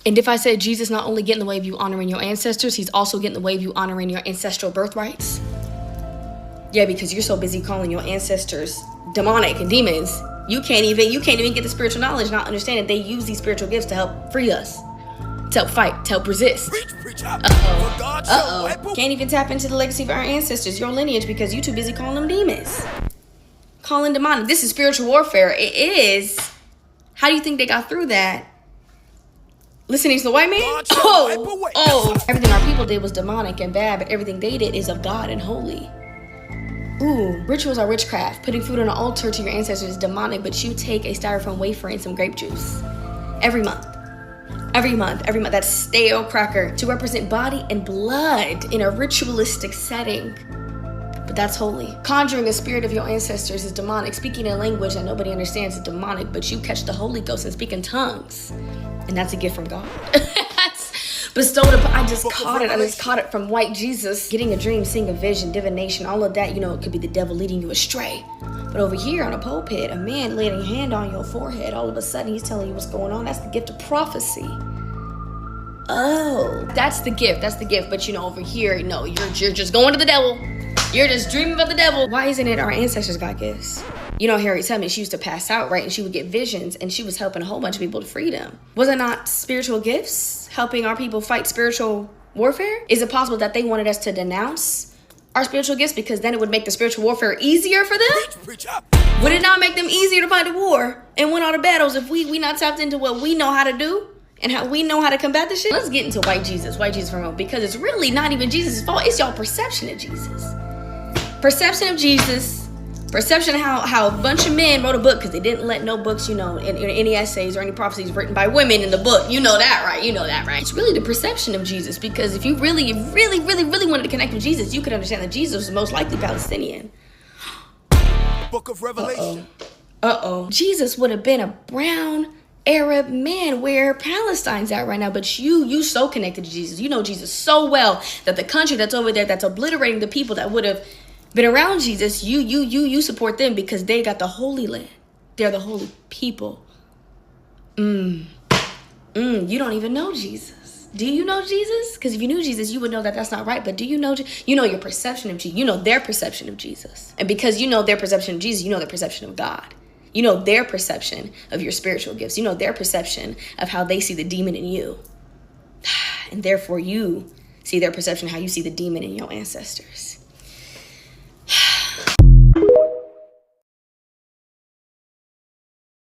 And if I said Jesus not only get in the way of you honoring your ancestors, he's also getting in the way of you honoring your ancestral birthrights. Yeah, because you're so busy calling your ancestors demonic and demons, you can't even get the spiritual knowledge, not understand that they use these spiritual gifts to help free us, to help fight, to help resist. Can't even tap into the legacy of our ancestors, your lineage, because you too busy calling them demons, calling demonic. This is spiritual warfare. It is. How do you think they got through that? Listening to the white man? Everything our people did was demonic and bad, but everything they did is of God and holy. Ooh, rituals are witchcraft. Putting food on an altar to your ancestors is demonic, but you take a styrofoam wafer and some grape juice every month. That's stale cracker to represent body and blood in a ritualistic setting. But that's holy. Conjuring a spirit of your ancestors is demonic. Speaking a language that nobody understands is demonic, but you catch the Holy Ghost and speak in tongues. And that's a gift from God. That's bestowed upon. I just caught it from white Jesus. Getting a dream, seeing a vision, divination, all of that, it could be the devil leading you astray. But over here on a pulpit, a man laying a hand on your forehead, all of a sudden he's telling you what's going on. That's the gift of prophecy. Oh, that's the gift. But over here, no, you're just going to the devil. You're just dreaming about the devil. Why isn't it our ancestors got gifts? Harriet Tubman, she used to pass out, right? And she would get visions, and she was helping a whole bunch of people to freedom. Was it not spiritual gifts helping our people fight spiritual warfare? Is it possible that they wanted us to denounce our spiritual gifts because then it would make the spiritual warfare easier for them? Would it not make them easier to fight the war and win all the battles if we not tapped into what we know how to do and how we know how to combat this shit? Let's get into white Jesus for a moment, because it's really not even Jesus' fault. It's y'all perception of Jesus. Perception of Jesus. Perception of how a bunch of men wrote a book, because they didn't let no books, in any essays or any prophecies written by women in the book. You know that, right? It's really the perception of Jesus, because if you really wanted to connect with Jesus, you could understand that Jesus was most likely Palestinian. Book of Revelation. Jesus would have been a brown Arab man where Palestine's at right now, but you so connected to Jesus. You know Jesus so well that the country that's over there that's obliterating the people that would have been around Jesus, you support them because they got the Holy Land. They're the holy people. You don't even know Jesus. Do you know Jesus? Because if you knew Jesus, you would know that that's not right. But do you know your perception of Jesus? You know their perception of Jesus. And because you know their perception of Jesus, you know their perception of God. You know their perception of your spiritual gifts. You know their perception of how they see the demon in you. And therefore you see their perception of how you see the demon in your ancestors.